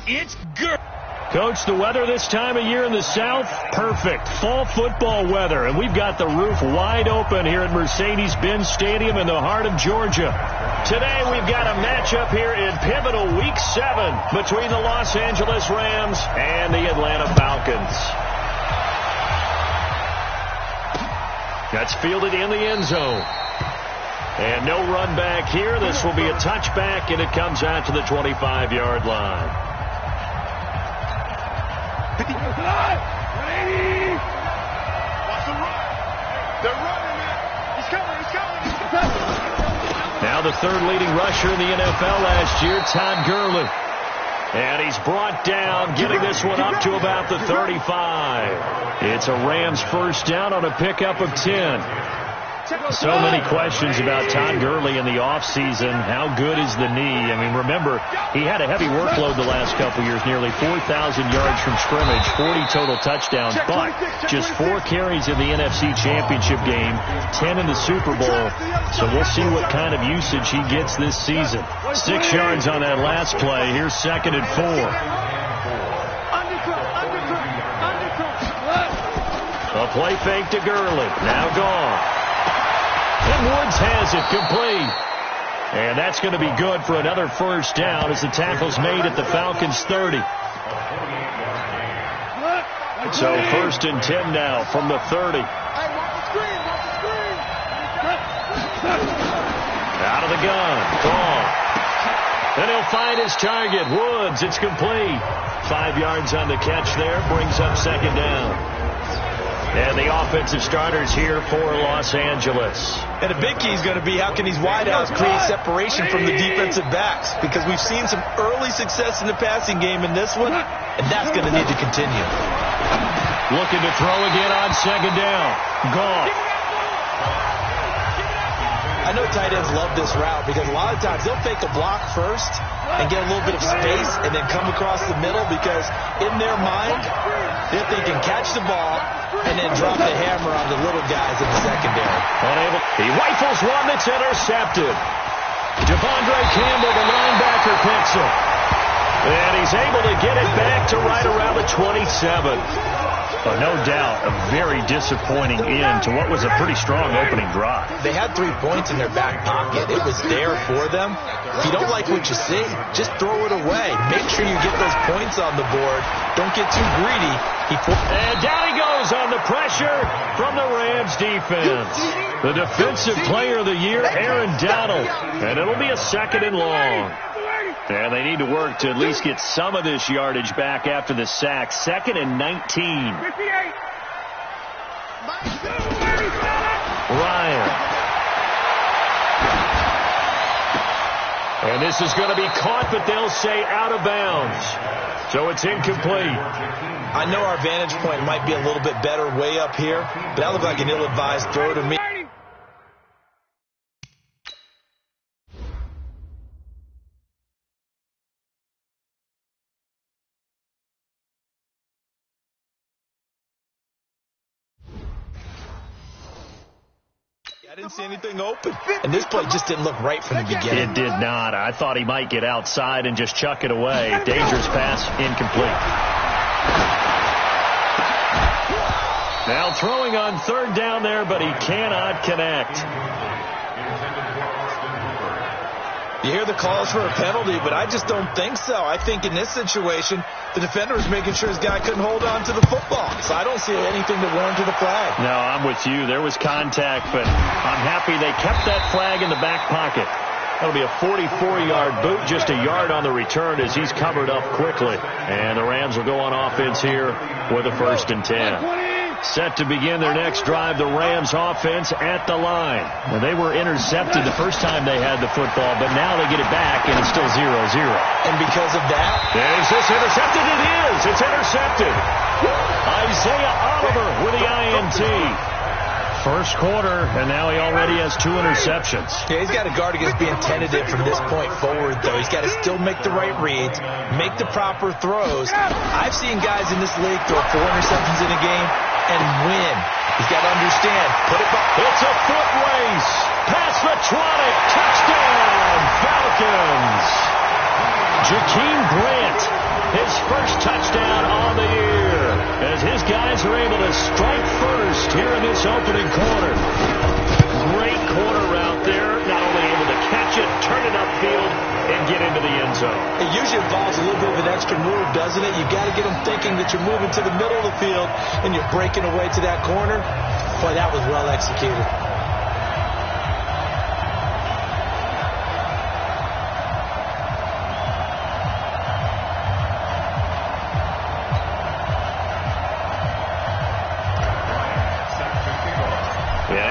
It's good. Coach, the weather this time of year in the South, perfect. Fall football weather, and we've got the roof wide open here at Mercedes-Benz Stadium in the heart of Georgia. Today we've got a matchup here in pivotal Week 7 between the Los Angeles Rams and the Atlanta Falcons. That's fielded in the end zone. And no run back here. This will be a touchback, and it comes out to the 25-yard line. 180. Watch the run. They're running it. He's coming. Now the third leading rusher in the NFL last year, Todd Gurley. And he's brought down, getting this one up to about the 35. It's a Rams first down on a pickup of 10. So many questions about Todd Gurley in the offseason. How good is the knee? I mean, remember, he had a heavy workload the last couple years, nearly 4,000 yards from scrimmage, 40 total touchdowns, but just 4 carries in the NFC Championship game, 10 in the Super Bowl. So we'll see what kind of usage he gets this season. 6 yards on that last play. Here's 2nd and 4. A play fake to Gurley. Now gone. And Woods has it complete. And that's going to be good for another first down as the tackle's made at the Falcons' 30. So 1st and 10 now from the 30. Out of the gun. Gone. And he'll find his target. Woods, it's complete. 5 yards on the catch there. Brings up 2nd down. And the offensive starters here for Los Angeles. And a big key is going to be how can these wideouts create separation from the defensive backs, because we've seen some early success in the passing game in this one, and that's going to need to continue. Looking to throw again on 2nd down. Gone. I know tight ends love this route because a lot of times they'll fake a block first and get a little bit of space and then come across the middle, because in their mind they're thinking catch the ball and then drop the hammer on the little guys in the secondary. Unable. He rifles one that's intercepted. Devondre Campbell, the linebacker, picks it. And he's able to get it back to right around the 27. No doubt, a very disappointing end to what was a pretty strong opening drive. They had 3 points in their back pocket. It was there for them. If you don't like what you see, just throw it away. Make sure you get those points on the board. Don't get too greedy. And down he goes on the pressure from the Rams defense. The defensive player of the year, Aaron Donald. And it'll be a 2nd and long. And they need to work to at least get some of this yardage back after the sack. 2nd and 19. Ryan. And this is going to be caught, but they'll say out of bounds. So it's incomplete. I know our vantage point might be a little bit better way up here, but that looked like an ill-advised throw to me. I didn't see anything open. And this play just didn't look right from the beginning. It did not. I thought he might get outside and just chuck it away. Dangerous pass, incomplete. Now throwing on 3rd down there, but he cannot connect. You hear the calls for a penalty, but I just don't think so. I think in this situation, the defender was making sure his guy couldn't hold on to the football. So I don't see anything to warrant a flag. No, I'm with you. There was contact, but I'm happy they kept that flag in the back pocket. That'll be a 44-yard boot, just a yard on the return as he's covered up quickly. And the Rams will go on offense here with a 1st and 10. Set to begin their next drive, the Rams offense at the line. Well, they were intercepted the first time they had the football, but now they get it back, and it's still 0-0. And because of that, is this intercepted? It is. It's intercepted. Isaiah Oliver with the INT. First quarter, and now he already has 2 interceptions. Yeah, he's got to guard against being tentative from this point forward, though. He's got to still make the right reads, make the proper throws. I've seen guys in this league throw 4 interceptions in a game and win. He's got to understand. Put it back. It's a foot race. Past the 20. Touchdown, Falcons. Jakeem Grant his first touchdown on the year, as his guys are able to strike first here in this opening quarter. Great corner route there, not only able to catch it, turn it upfield, and get into the end zone. It usually involves a little bit of an extra move, doesn't it? You've got to get them thinking that you're moving to the middle of the field and you're breaking away to that corner. Boy, that was well executed.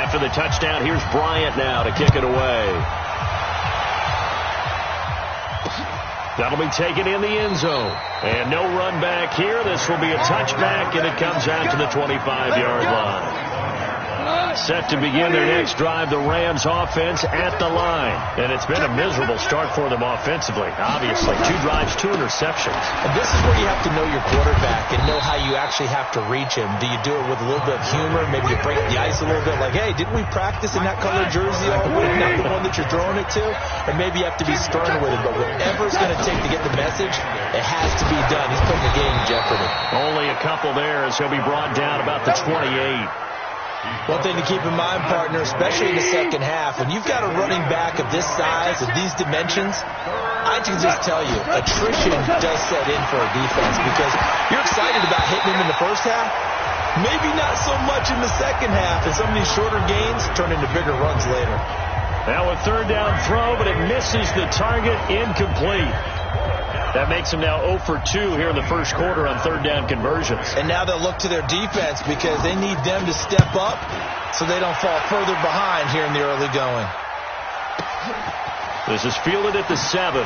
After the touchdown, here's Bryant now to kick it away. That'll be taken in the end zone. And no run back here. This will be a touchback, and it comes out to the 25-yard line. Set to begin their next drive, the Rams offense at the line. And it's been a miserable start for them offensively. Obviously, 2 drives, 2 interceptions. And this is where you have to know your quarterback and know how you actually have to reach him. Do you do it with a little bit of humor? Maybe you break the ice a little bit, like, hey, didn't we practice in that colored jersey all week, not the one that you're throwing it to? Or maybe you have to be stern with him. But whatever it's going to take to get the message, it has to be done. He's putting the game in jeopardy. Only a couple there as he'll be brought down about the 28. One thing to keep in mind, partner, especially in the second half, when you've got a running back of this size, of these dimensions, I can just tell you, attrition does set in for a defense because you're excited about hitting him in the first half, maybe not so much in the second half, and some of these shorter gains turn into bigger runs later. Now a third down throw, but it misses the target, incomplete. That makes them now 0 for 2 here in the first quarter on third down conversions. And now they'll look to their defense because they need them to step up so they don't fall further behind here in the early going. This is fielded at the 7.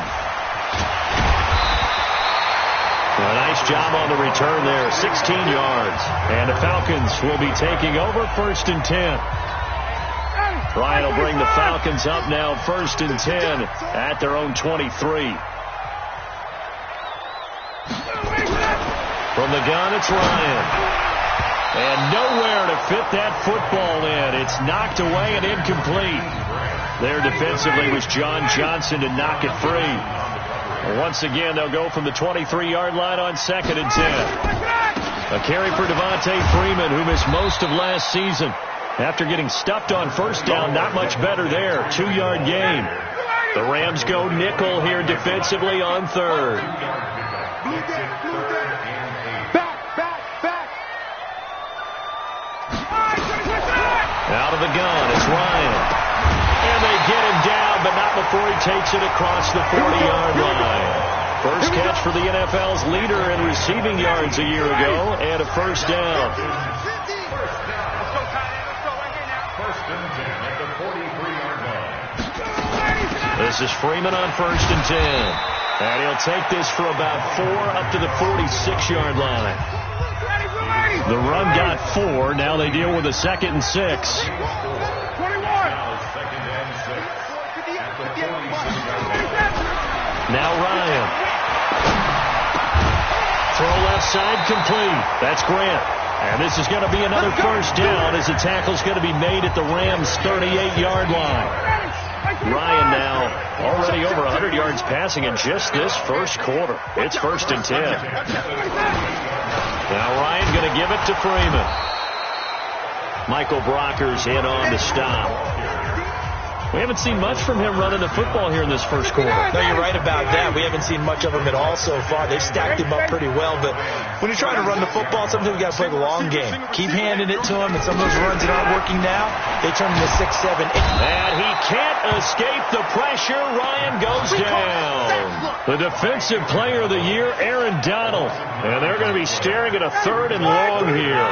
A nice job on the return there, 16 yards. And the Falcons will be taking over first and 10. Ryan will bring the Falcons up now first and 10 at their own 23. From the gun, it's Ryan. And nowhere to fit that football in. It's knocked away and incomplete. There defensively was John Johnson to knock it free. And once again, they'll go from the 23-yard line on second and 10. A carry for Devontae Freeman, who missed most of last season. After getting stuffed on first down, not much better there. 2-yard gain. The Rams go nickel here defensively on third. Out of the gun, it's Ryan. And they get him down, but not before he takes it across the 40-yard line. First catch for the NFL's leader in receiving yards a year ago, and a first down. This is Freeman on first and 10. And he'll take this for about 4 up to the 46-yard line. The run got 4. Now they deal with a second and 6. Now Ryan. Throw left side complete. That's Grant. And this is going to be another first down as the tackle's going to be made at the Rams' 38-yard line. Ryan now already over 100 yards passing in just this first quarter. It's first and 10. Now Ryan going to give it to Freeman. Michael Brockers in on the stop. We haven't seen much from him running the football here in this first quarter. No, you're right about that. We haven't seen much of him at all so far. They've stacked him up pretty well, but when you're trying to run the football, sometimes you got to play the long game. Keep handing it to him, and some of those runs that aren't working now, they turn into 6, 7, 8. And he can't escape the pressure. Ryan goes down. The defensive player of the year, Aaron Donald. And they're going to be staring at a third and long here.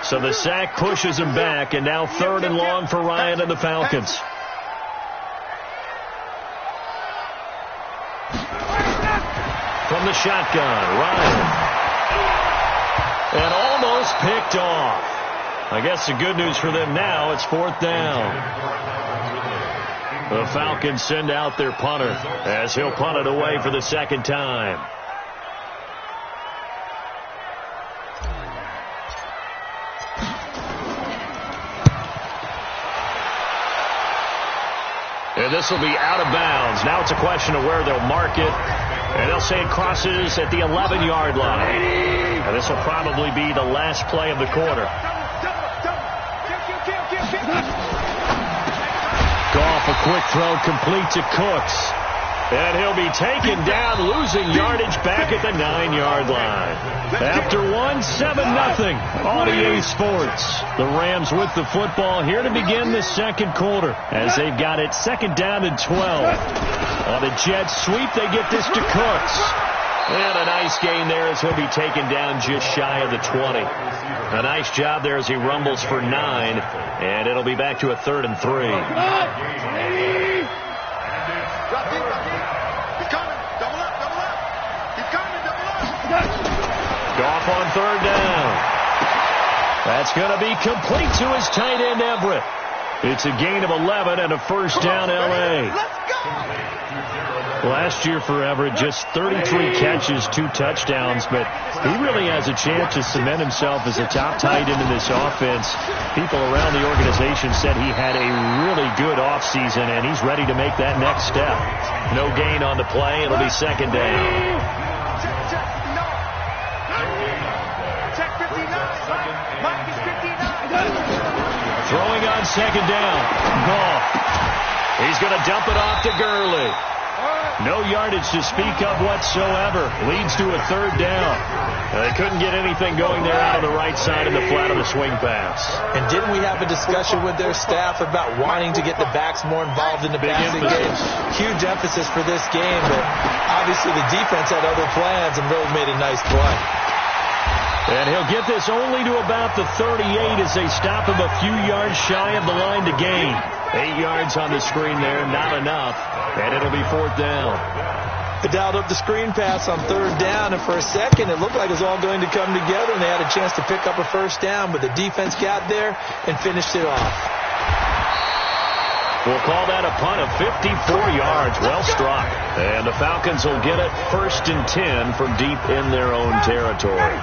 So the sack pushes him back, and now third and long for Ryan and the Falcons. From the shotgun, Ryan. And almost picked off. I guess the good news for them now, it's fourth down. The Falcons send out their punter as he'll punt it away for the second time. And this will be out of bounds. Now it's a question of where they'll mark it. And they'll say it crosses at the 11-yard line. And this will probably be the last play of the quarter. Goff, a quick throw, complete to Cooks. And he'll be taken down, losing yardage back at the 9-yard line. After one, 7-0 on EA Sports. The Rams with the football here to begin the second quarter as they've got it second down and 12. On a jet sweep, they get this to Cooks. And a nice gain there as he'll be taken down just shy of the 20. A nice job there as he rumbles for 9. And it'll be back to a 3rd and 3. Goff on 3rd down. That's going to be complete to his tight end, Everett. It's a gain of 11 and a first down, L.A. Last year for Everett, just 33 catches, 2 touchdowns, but he really has a chance to cement himself as a top tight end in this offense. People around the organization said he had a really good offseason, and he's ready to make that next step. No gain on the play. It'll be second down. Throwing on second down. Goff. He's going to dump it off to Gurley. No yardage to speak of whatsoever. Leads to a 3rd down. They couldn't get anything going there out of the right side of the flat of the swing pass. And didn't we have a discussion with their staff about wanting to get the backs more involved in the passing game? Huge emphasis for this game, but obviously the defense had other plans and really made a nice play. And he'll get this only to about the 38 as they stop him a few yards shy of the line to gain. 8 yards on the screen there, not enough. And it'll be 4th down. They dialed up the screen pass on 3rd down, and for a second it looked like it was all going to come together, and they had a chance to pick up a first down, but the defense got there and finished it off. We'll call that a punt of 54 yards. Well struck. And the Falcons will get it 1st and 10 from deep in their own territory.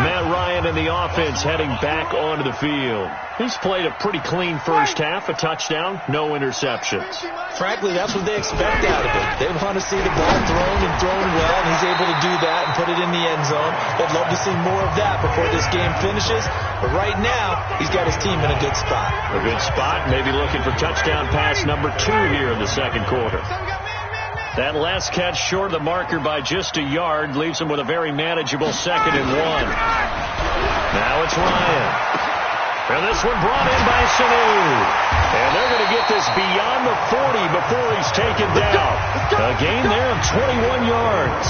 Matt Ryan and the offense heading back onto the field. He's played a pretty clean first half, a touchdown, no interceptions. Frankly, that's what they expect out of him. They want to see the ball thrown and thrown well, and he's able to do that and put it in the end zone. They'd love to see more of that before this game finishes. But right now, he's got his team in a good spot. A good spot, maybe looking for touchdown pass number 2 here in the second quarter. That last catch short of the marker by just a yard leaves him with a very manageable 2nd and 1. Now it's Ryan. And this one brought in by Sanu. And they're going to get this beyond the 40 before he's taken down. A gain there of 21 yards.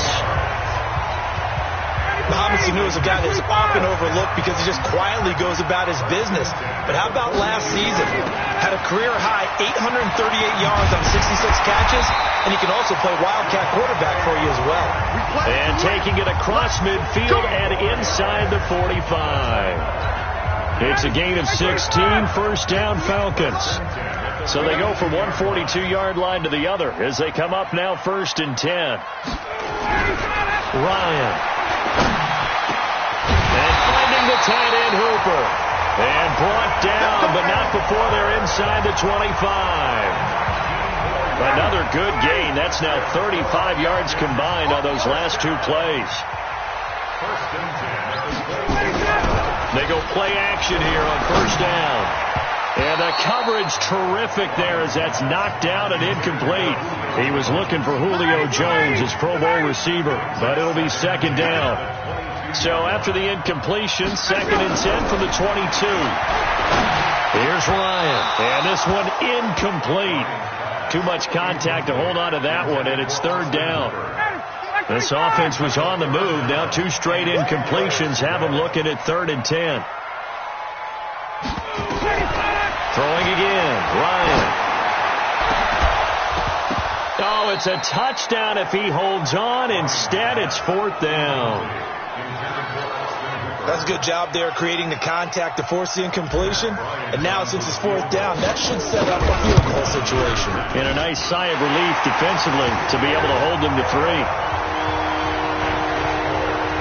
Mohamed Sanu is a guy that's often overlooked because he just quietly goes about his business. But how about last season? Had a career-high 838 yards on 66 catches, and he can also play wildcat quarterback for you as well. And taking it across midfield and inside the 45. It's a gain of 16, first down Falcons. So they go from 142-yard line to the other as they come up now 1st and 10. Ryan. And finding the tight end Hooper. And brought down, but not before they're inside the 25. Another good gain. That's now 35 yards combined on those last 2 plays. They go play action here on 1st down. And the coverage terrific there as that's knocked down and incomplete. He was looking for Julio Jones, his Pro Bowl receiver, but it'll be 2nd down. So after the incompletion, 2nd and 10 from the 22. Here's Ryan, and this one incomplete. Too much contact to hold on to that one, and it's 3rd down. This offense was on the move. Now 2 straight incompletions have them looking at 3rd and 10. Throwing again, Ryan. Oh, it's a touchdown if he holds on. Instead, it's 4th down. That's a good job there creating the contact to force the incompletion. And now since it's 4th down, that should set up a field goal situation. And a nice sigh of relief defensively to be able to hold them to 3.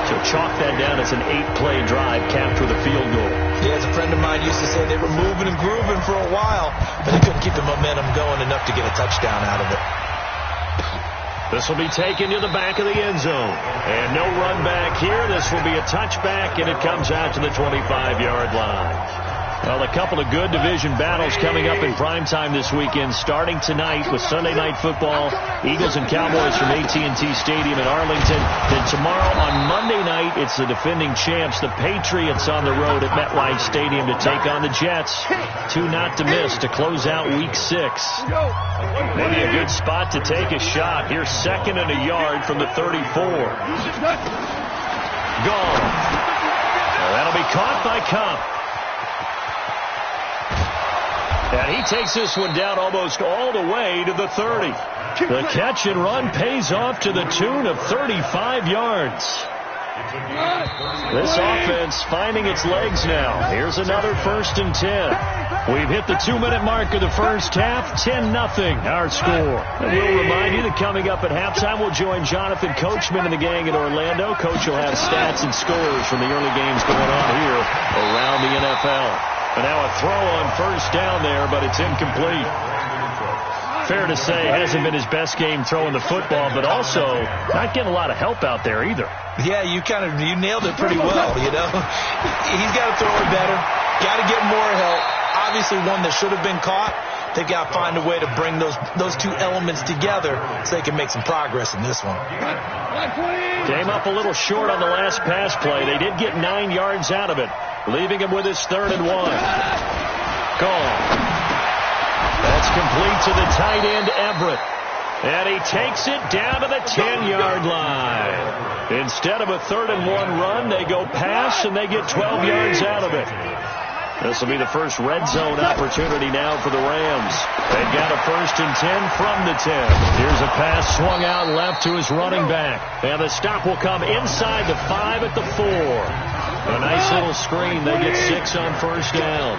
So chalk that down as an 8-play drive capped with a field goal. Yeah, as a friend of mine used to say, they were moving and grooving for a while, but they couldn't keep the momentum going enough to get a touchdown out of it. This will be taken to the back of the end zone. And no run back here. This will be a touchback, and it comes out to the 25-yard line. Well, a couple of good division battles coming up in primetime this weekend, starting tonight with Sunday Night Football, Eagles and Cowboys from AT&T Stadium in Arlington. Then tomorrow on Monday night, it's the defending champs, the Patriots, on the road at MetLife Stadium to take on the Jets. Two not to miss to close out Week 6. Maybe a good spot to take a shot. Here's 2nd and a yard from the 34. Gone. Well, that'll be caught by Cup. And he takes this one down almost all the way to the 30. The catch and run pays off to the tune of 35 yards. This offense finding its legs now. Here's another 1st and 10. We've hit the 2-minute mark of the first half. 10-0 our score. And we'll remind you that coming up at halftime, we'll join Jonathan Coachman and the gang in Orlando. Coach will have stats and scores from the early games going on here around the NFL. And now a throw on 1st down there, but it's incomplete. Fair to say, hasn't been his best game throwing the football, but also not getting a lot of help out there either. Yeah, you nailed it pretty well, you know. He's got to throw it better. Got to get more help. Obviously one that should have been caught. They've got to find a way to bring those two elements together so they can make some progress in this one. Came up a little short on the last pass play. They did get 9 yards out of it, leaving him with his 3rd and 1. Gone. That's complete to the tight end, Everett. And he takes it down to the 10-yard line. Instead of a 3rd and 1 run, they go pass, and they get 12 yards out of it. This will be the first red zone opportunity now for the Rams. They've got a 1st and 10 from the 10. Here's a pass swung out left to his running back. And the stop will come inside the 5 at the 4. A nice little screen. They get 6 on 1st down.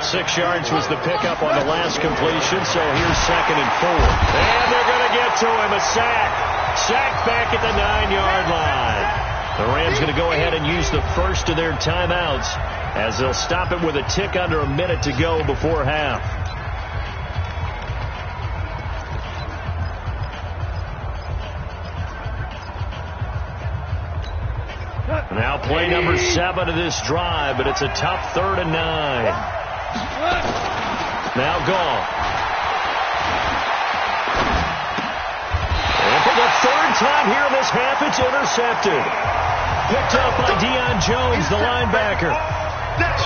6 yards was the pickup on the last completion, so here's 2nd and 4. And they're going to get to him. A sack. Sacked back at the 9-yard line. The Rams going to go ahead and use the first of their timeouts as they'll stop it with a tick under a minute to go before half. Now play number 7 of this drive, but it's a tough 3rd and 9. Now gone. And for the 3rd time here in this half, it's intercepted. Picked up by Deion Jones, the linebacker.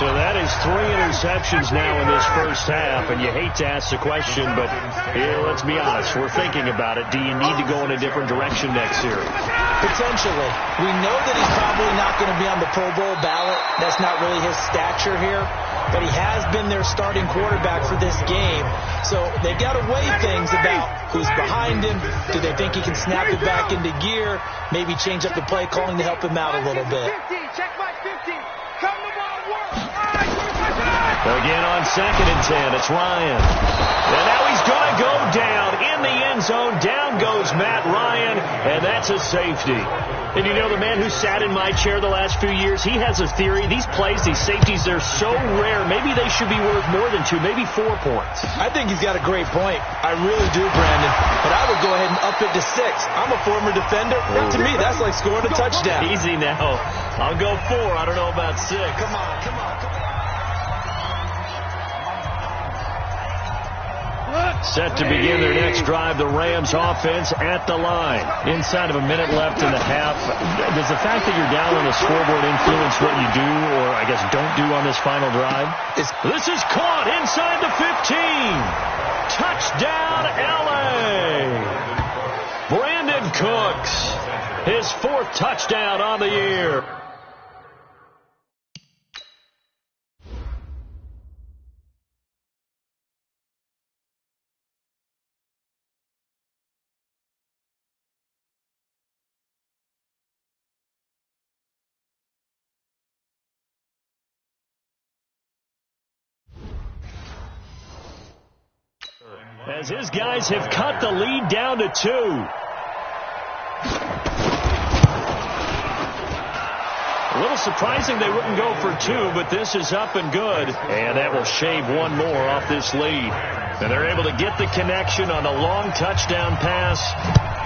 So that is 3 interceptions now in this first half, and you hate to ask the question, but here, let's be honest, we're thinking about it. Do you need to go in a different direction next year? Potentially. We know that he's probably not going to be on the Pro Bowl ballot. That's not really his stature here, but he has been their starting quarterback for this game. So they've got to weigh things about who's behind him. Do they think he can snap it back into gear? Maybe change up the play calling to help him out a little bit. Check my 50. Come the ball, work. Again on 2nd and 10, it's Ryan. And now he's going to go down in the end zone. Down goes Matt Ryan, and that's a safety. And you know, the man who sat in my chair the last few years, he has a theory. These plays, these safeties, they're so rare. Maybe they should be worth more than 2, maybe 4 points. I think he's got a great point. I really do, Brandon. But I would go ahead and up it to 6. I'm a former defender. To me, that's like scoring a touchdown. Easy now. I'll go 4. I don't know about 6. Come on, come on, come on. Set to begin their next drive, the Rams offense at the line. Inside of a minute left in the half. Does the fact that you're down on the scoreboard influence what you do, or I guess don't do on this final drive? This is caught inside the 15. Touchdown, L.A. Brandon Cooks, his 4th touchdown on the year. As his guys have cut the lead down to 2. A little surprising they wouldn't go for 2, but this is up and good. And that will shave 1 more off this lead. And they're able to get the connection on a long touchdown pass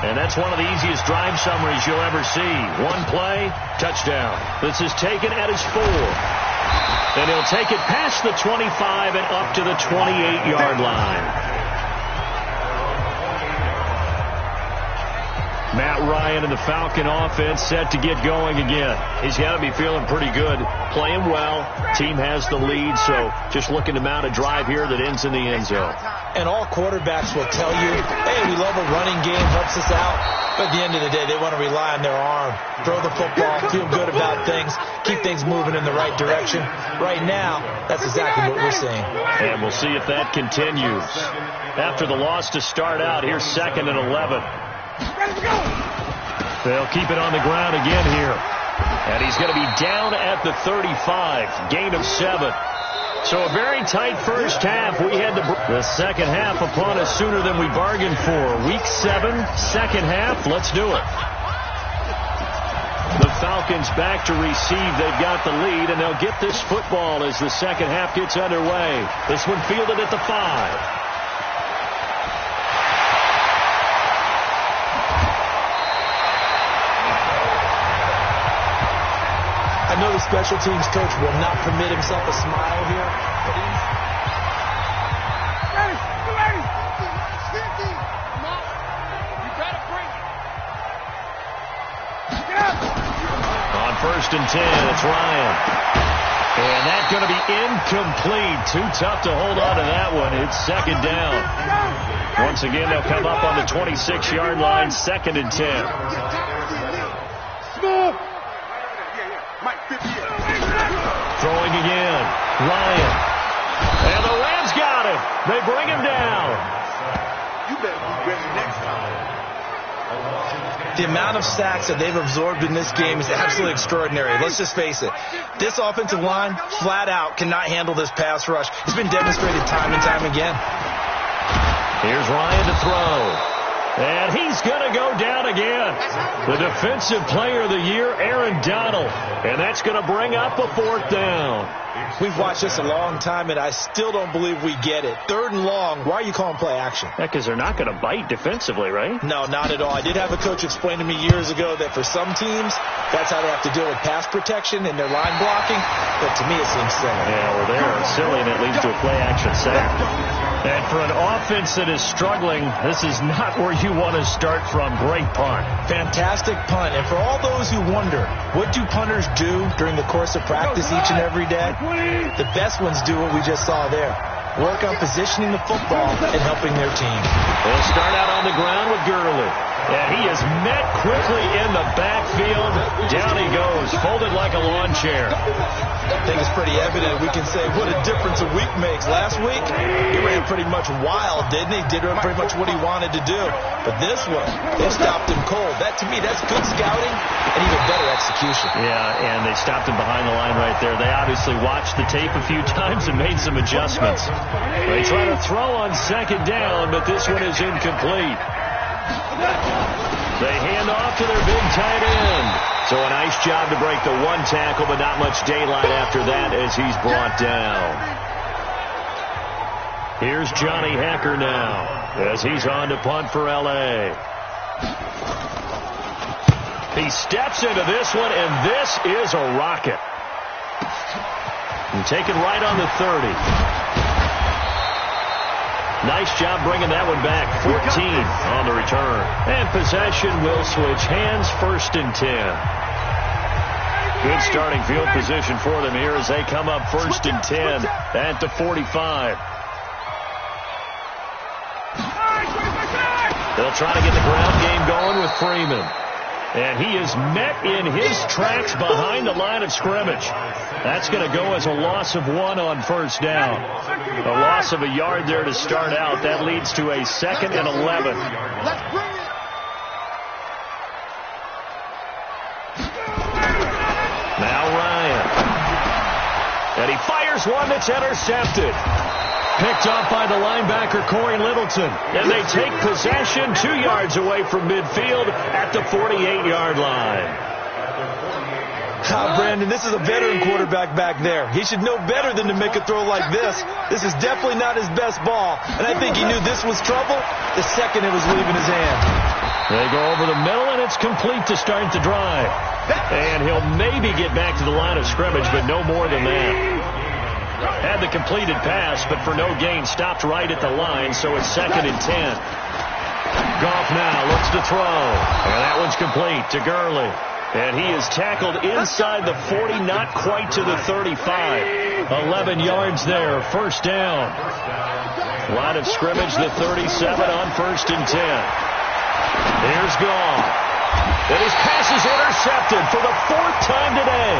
And that's one of the easiest drive summaries you'll ever see. One play, touchdown. This is taken at his 4. And he'll take it past the 25 and up to the 28-yard line. Matt Ryan and the Falcon offense set to get going again. He's got to be feeling pretty good, playing well. Team has the lead, so just looking to mount a drive here that ends in the end zone. And all quarterbacks will tell you, hey, we love a running game, helps us out. But at the end of the day, they want to rely on their arm. Throw the football, feel good about things, keep things moving in the right direction. Right now, that's exactly what we're seeing. And we'll see if that continues. After the loss to start out, here's 2nd and 11. They'll keep it on the ground again here. And he's going to be down at the 35. Gain of 7. So a very tight first half. We had the second half upon us sooner than we bargained for. Week 7, second half. Let's do it. The Falcons back to receive. They've got the lead, and they'll get this football as the second half gets underway. This one fielded at the 5. I know the special teams coach will not permit himself a smile here, but he's... On 1st and 10, it's Ryan. And that's going to be incomplete. Too tough to hold on to that one. It's 2nd down. Once again, they'll come up on the 26-yard line, 2nd and 10. Throwing again. Ryan. And the Rams got him. They bring him down. You better be ready next time. The amount of sacks that they've absorbed in this game is absolutely extraordinary. Let's just face it. This offensive line, flat out, cannot handle this pass rush. It's been demonstrated time and time again. Here's Ryan to throw. And he's going to go down again. The Defensive Player of the Year, Aaron Donald. And that's going to bring up a 4th down. We've watched this a long time, and I still don't believe we get it. 3rd and long, why are you calling play action? Yeah, because they're not going to bite defensively, right? No, not at all. I did have a coach explain to me years ago that for some teams, that's how they have to deal with pass protection and their line blocking. But to me, it seems silly. Yeah, well, they're silly, and it leads to a play action sack. And for an offense that is struggling, this is not where you want to start from. Great punt. Fantastic punt. And for all those who wonder, what do punters do during the course of practice each and every day? The best ones do what we just saw there. Work on positioning the football and helping their team. They'll start out on the ground with Gurley. And he is met quickly in the backfield. Down he goes, folded like a lawn chair. I think it's pretty evident. We can say what a difference a week makes. Last week, he ran pretty much wild, didn't he? Did pretty much what he wanted to do. But this one, they stopped him cold. That, to me, that's good scouting and even better execution. Yeah, and they stopped him behind the line right there. They obviously watched the tape a few times and made some adjustments. They try to throw on 2nd down, but this one is incomplete. They hand off to their big tight end. So a nice job to break the 1 tackle, but not much daylight after that as he's brought down. Here's Johnny Hacker now as he's on to punt for L.A. He steps into this one, and this is a rocket. And taken right on the 30. Nice job bringing that one back. 14 on the return. And possession will switch hands, 1st and 10. Good starting field position for them here as they come up 1st and 10 at the 45. They'll try to get the ground game going with Freeman. And he is met in his tracks behind the line of scrimmage. That's going to go as a loss of 1 on 1st down. A loss of a yard there to start out. That leads to a 2nd and 11. Now Ryan. And he fires one that's intercepted. Picked off by the linebacker, Corey Littleton. And they take possession 2 yards away from midfield at the 48-yard line. Brandon, this is a veteran quarterback back there. He should know better than to make a throw like this. This is definitely not his best ball. And I think he knew this was trouble the second it was leaving his hand. They go over the middle, and it's complete to start the drive. And he'll maybe get back to the line of scrimmage, but no more than that. Had the completed pass, but for no gain, stopped right at the line, so it's 2nd and 10. Goff now looks to throw, and that one's complete to Gurley. And he is tackled inside the 40, not quite to the 35. 11 yards there, 1st down. Line of scrimmage, the 37 on 1st and 10. Here's Goff. And his pass is intercepted for the 4th time today.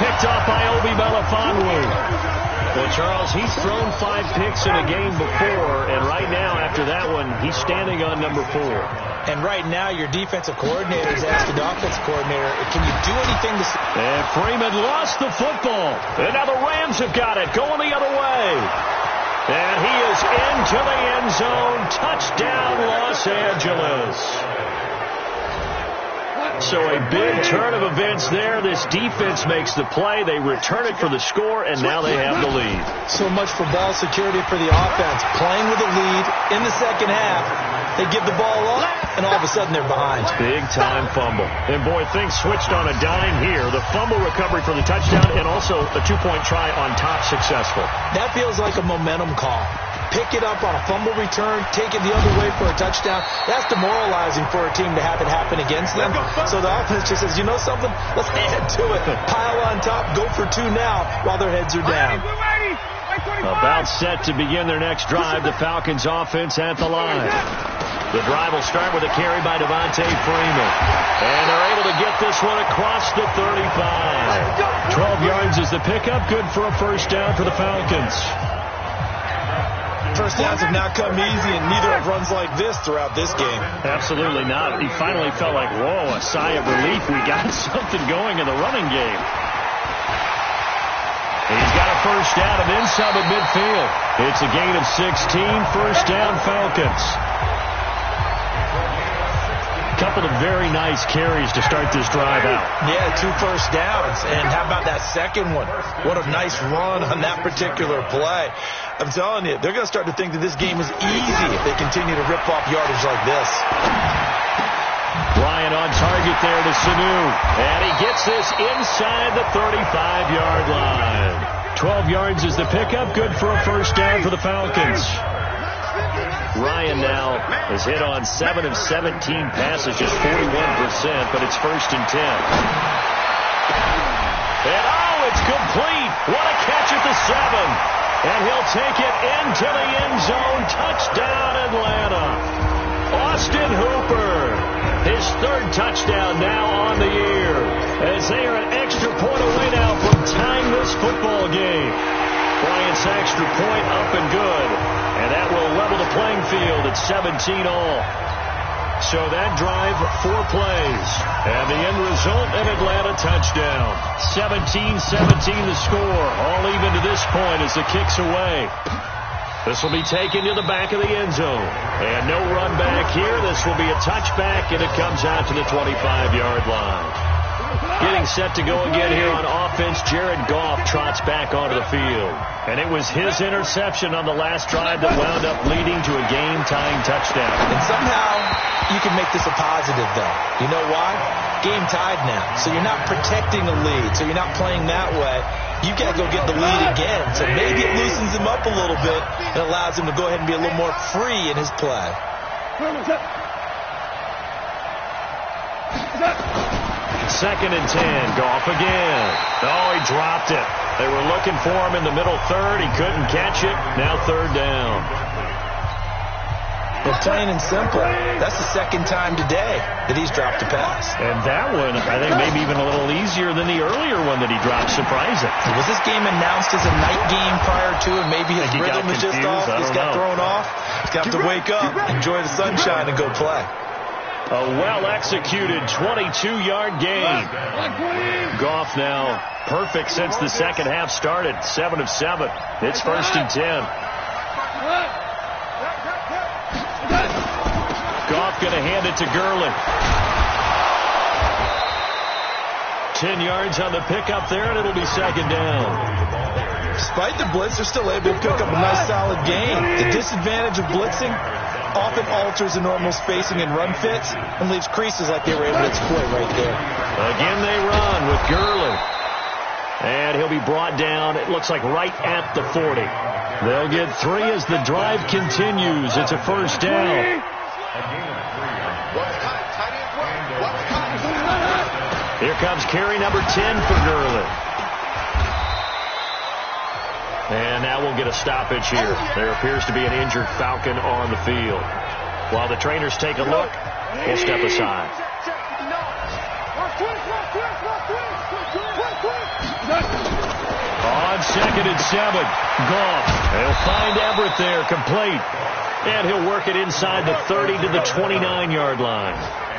Picked off by Obi Melifonwu. Well, Charles, he's thrown 5 picks in a game before, and right now, after that one, he's standing on number 4. And right now, your defensive coordinator is asking the offensive coordinator, can you do anything to... And Freeman lost the football. And now the Rams have got it, going the other way. And he is into the end zone. Touchdown, Los Angeles. So a big turn of events there. This defense makes the play. They return it for the score, and now they have the lead. So much for ball security for the offense. Playing with a lead in the second half. They give the ball up, and all of a sudden they're behind. Big-time fumble. And, boy, things switched on a dime here. The fumble recovery for the touchdown, and also a 2-point try on top successful. That feels like a momentum call. Pick it up on a fumble return, take it the other way for a touchdown. That's demoralizing for a team to have it happen against them. So the offense just says, you know something? Let's add to it. Pile on top, go for 2 now while their heads are down. About set to begin their next drive, the Falcons offense at the line. The drive will start with a carry by Devontae Freeman. And they're able to get this one across the 35. 12 yards is the pickup, good for a 1st down for the Falcons. First downs have not come easy, and neither have runs like this throughout this game. Absolutely not. He finally felt like, whoa, a sigh of relief. We got something going in the running game. He's got a 1st down of inside of midfield. It's a gain of 16, 1st down Falcons. Couple of very nice carries to start this drive out. Yeah, 2 first downs. And how about that second one? What a nice run on that particular play. I'm telling you, they're going to start to think that this game is easy if they continue to rip off yardage like this. Ryan on target there to Sanu. And he gets this inside the 35-yard line. 12 yards is the pickup. Good for a 1st down for the Falcons. Ryan now has hit on 7 of 17 passes, just 41%, but it's 1st and 10. And it's complete. What a catch at the 7. And he'll take it into the end zone. Touchdown, Atlanta. Austin Hooper, his 3rd touchdown now on the year, as they are an extra point away now from tying this football game. Bryant's extra point up and good. And that will level the playing field at 17 all. So that drive, 4 plays. And the end result, an Atlanta touchdown. 17-17 the score. All even to this point as the kick's away. This will be taken to the back of the end zone. And no run back here. This will be a touchback, and it comes out to the 25-yard line. Getting set to go again here on offense, Jared Goff trots back onto the field. And it was his interception on the last drive that wound up leading to a game-tying touchdown. And somehow you can make this a positive, though. You know why? Game tied now. So you're not protecting the lead. So you're not playing that way. You've got to go get the lead again. So maybe it loosens him up a little bit and allows him to go ahead and be a little more free in his play. 2nd and 10. Goff again. Oh, he dropped it. They were looking for him in the middle 3rd. He couldn't catch it. Now 3rd down. Well, plain and simple, that's the 2nd time today that he's dropped a pass. And that one, I think, maybe even a little easier than the earlier one that he dropped. Surprising. Was this game announced as a night game prior to, and maybe his rhythm is just off? He's got thrown off. He's got to wake up, enjoy the sunshine, and go play. A well-executed 22-yard gain. Goff now perfect since the second half started. 7 of 7. It's 1st and 10. Goff going to hand it to Gurley. 10 yards on the pickup there, and it'll be 2nd down. Despite the blitz, they're still able to pick up a nice solid gain. The disadvantage of blitzing, often alters the normal spacing and run fits and leaves creases like they were able to exploit right there. Again, they run with Gurley. And he'll be brought down, it looks like right at the 40. They'll get 3 as the drive continues. It's a first down. Here comes carry number 10 for Gurley. And now we'll get a stoppage here. There appears to be an injured Falcon on the field. While the trainers take a look, we'll step aside. On 2nd and 7, Goff. They'll find Everett there, complete. And he'll work it inside the 30 to the 29-yard line.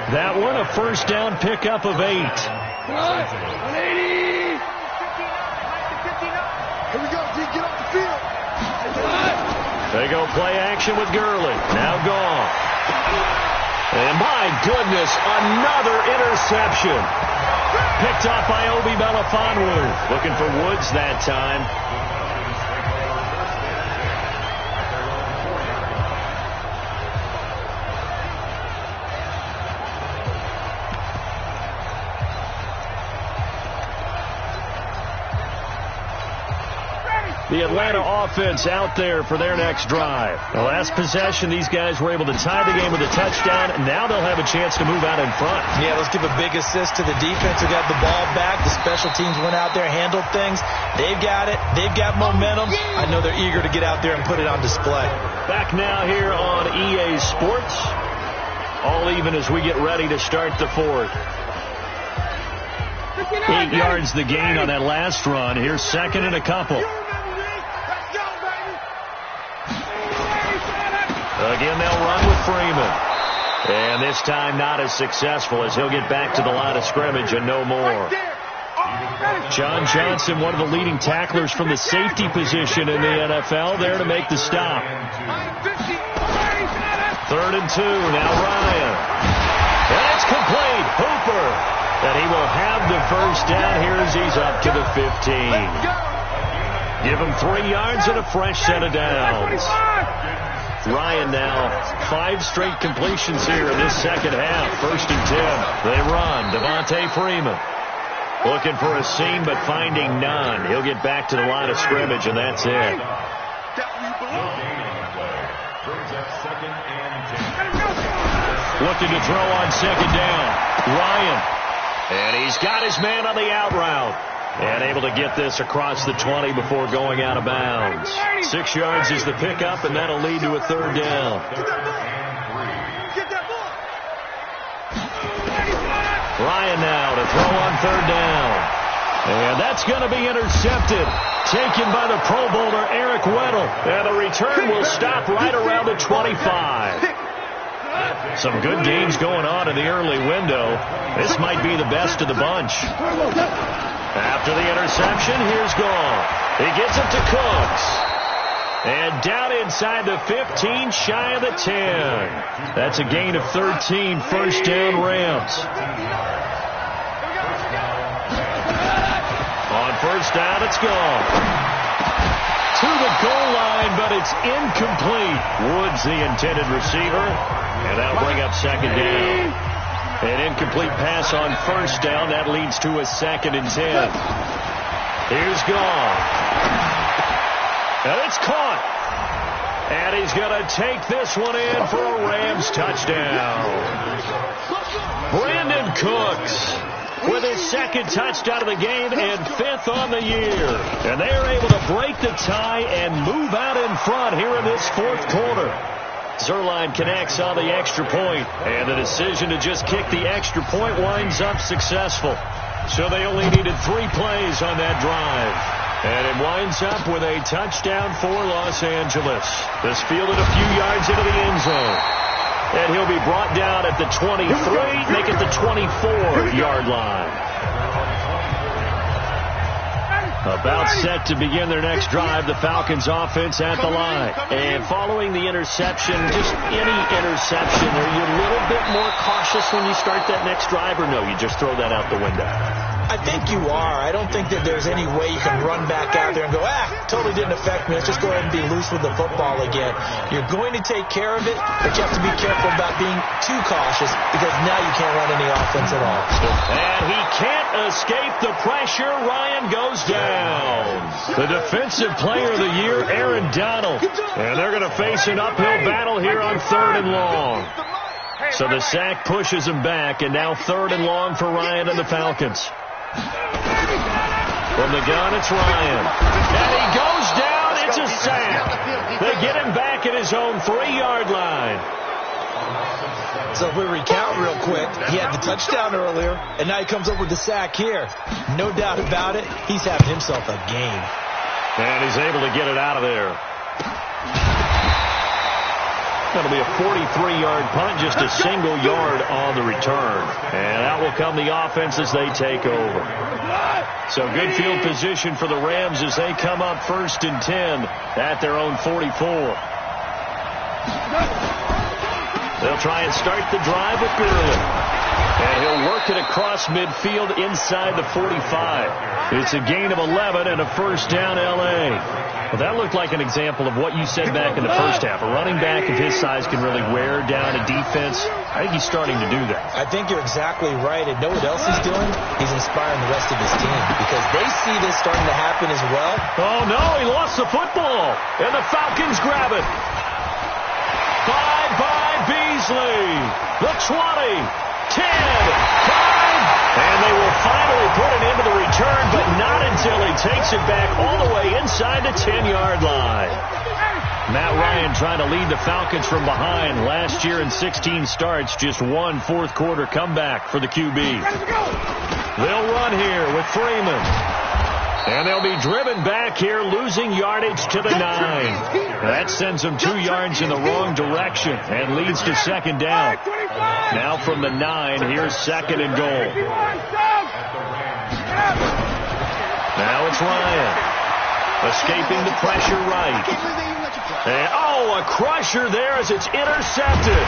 That one, a first down pickup of 8. 180. Here we go, D. Get off the field. They go play action with Gurley. Now Goff. And my goodness, another interception. Picked off by Obi Melifonwu. Looking for Woods that time. The Atlanta offense out there for their next drive. The last possession, these guys were able to tie the game with a touchdown, and now they'll have a chance to move out in front. Yeah, let's give a big assist to the defense who got the ball back. The special teams went out there, handled things. They've got it. They've got momentum. I know they're eager to get out there and put it on display. Back now here on EA Sports. All even as we get ready to start the 4th. 8 yards the gain on that last run. Here's 2nd and a couple. Again, they'll run with Freeman. And this time not as successful as he'll get back to the line of scrimmage and no more. John Johnson, one of the leading tacklers from the safety position in the NFL, there to make the stop. 3rd and 2, now Ryan. And it's complete. Hooper. And he will have the first down here as he's up to the 15. Give him 3 yards and a fresh set of downs. Ryan now 5 straight completions here in this second half. 1st and 10. They run. Devontae Freeman looking for a seam but finding none. He'll get back to the line of scrimmage, and that's it. Looking to throw on 2nd down. Ryan. And he's got his man on the out route. And able to get this across the 20 before going out of bounds. 6 yards is the pickup, and that'll lead to a 3rd down. Ryan now to throw on 3rd down. And that's going to be intercepted. Taken by the Pro Bowler Eric Weddle. And the return will stop right around the 25. Some good games going on in the early window. This might be the best of the bunch. After the interception, here's Goff. He gets it to Cooks. And down inside the 15, shy of the 10. That's a gain of 13, first down Rams. On first down, it's Goff. To the goal line, but it's incomplete. Woods, the intended receiver. And that'll bring up 2nd down. An incomplete pass on first down. That leads to a 2nd and 10. Here's Goff. And it's caught. And he's going to take this one in for a Rams touchdown. Brandon Cooks with his 2nd touchdown of the game and 5th on the year. And they are able to break the tie and move out in front here in this 4th quarter. Zerline connects on the extra point, and the decision to just kick the extra point winds up successful. So they only needed 3 plays on that drive. And it winds up with a touchdown for Los Angeles. This fielded a few yards into the end zone. And he'll be brought down at the 23, make it the 24-yard line. About set to begin their next drive, the Falcons offense at the line. And following the interception, just any interception, are you a little bit more cautious when you start that next drive, or no, you just throw that out the window? I think you are. I don't think that there's any way you can run back out there and go, totally didn't affect me. Let's just go ahead and be loose with the football again. You're going to take care of it, but you have to be careful about being too cautious because now you can't run any offense at all. And he can't escape the pressure. Ryan goes down. The Defensive Player of the Year, Aaron Donald. And they're going to face an uphill battle here on 3rd and long. So the sack pushes him back, and now 3rd and long for Ryan and the Falcons. From the gun, it's Ryan. And he goes down. It's a sack. They get him back at his own 3-yard line. So if we recount real quick, he had the touchdown earlier, and now he comes up with the sack here. No doubt about it, he's having himself a game. And he's able to get it out of there. That'll be a 43-yard punt, just a single yard on the return. And out will come the offense as they take over. So good field position for the Rams as they come up 1st and 10 at their own 44. They'll try and start the drive with Gurley. And he'll work it across midfield inside the 45. It's a gain of 11 and a 1st down L.A. Well, that looked like an example of what you said back in the first half. A running back of his size can really wear down a defense. I think he's starting to do that. I think you're exactly right. And know what else he's doing? He's inspiring the rest of his team because they see this starting to happen as well. Oh, no, he lost the football. And the Falcons grab it. By Beasley. The 20, 10, 5. And they will finally put it into the return, but not until he takes it back all the way inside the 10-yard line. Matt Ryan trying to lead the Falcons from behind. Last year in 16 starts, just one fourth-quarter comeback for the QB. They'll run here with Freeman. And they'll be driven back here, losing yardage to the 9. That sends them 2 yards in the wrong direction and leads to 2nd down. Now from the 9, here's 2nd and goal. Now it's Ryan. Escaping the pressure right. And, a crusher there as it's intercepted.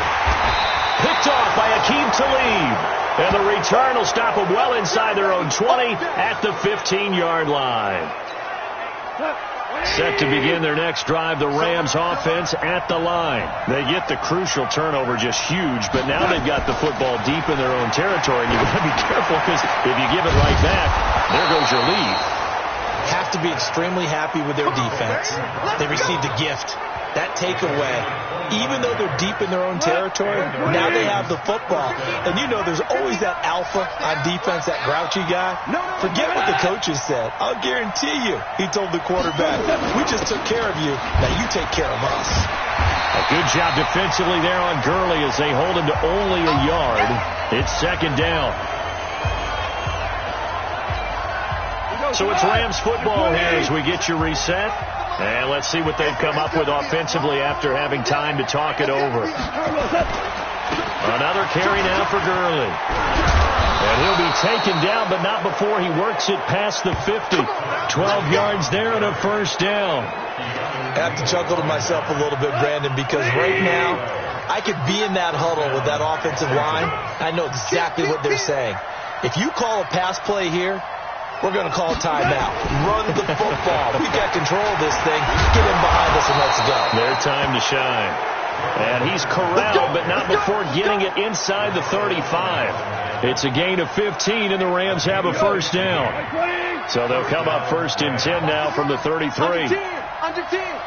Picked off by Aqib Talib. And the return will stop them well inside their own 20 at the 15-yard line. Set to begin their next drive, the Rams offense at the line. They get the crucial turnover, just huge, but now they've got the football deep in their own territory, and you've got to be careful because if you give it right back, there goes your lead. Have to be extremely happy with their defense. They received a gift. That takeaway, even though they're deep in their own territory, now they have the football. And you know there's always that alpha on defense, that grouchy guy. Forget what the coaches said. I'll guarantee you, he told the quarterback, we just took care of you. Now you take care of us. A good job defensively there on Gurley as they hold him to only a yard. It's 2nd down. So it's Rams football here as we get you reset. And let's see what they've come up with offensively after having time to talk it over. Another carry now for Gurley. And he'll be taken down, but not before he works it past the 50. 12 yards there and a 1st down. I have to chuckle to myself a little bit, Brandon, because right now I could be in that huddle with that offensive line. I know exactly what they're saying. If you call a pass play here, we're going to call timeout. Run the football. We've got control of this thing. Get him behind us and let's go. Their time to shine. And he's corralled, but not before getting it inside the 35. It's a gain of 15, and the Rams have a 1st down. So they'll come up 1st and 10 now from the 33. Under 10.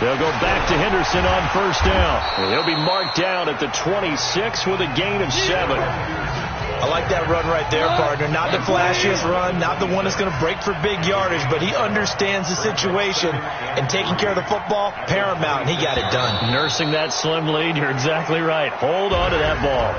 They'll go back to Henderson on 1st down. And he'll be marked down at the 26 with a gain of 7. I like that run right there, partner. Not the flashiest run, not the one that's going to break for big yardage, but he understands the situation, and taking care of the football, paramount, and he got it done. Nursing that slim lead, you're exactly right. Hold on to that ball.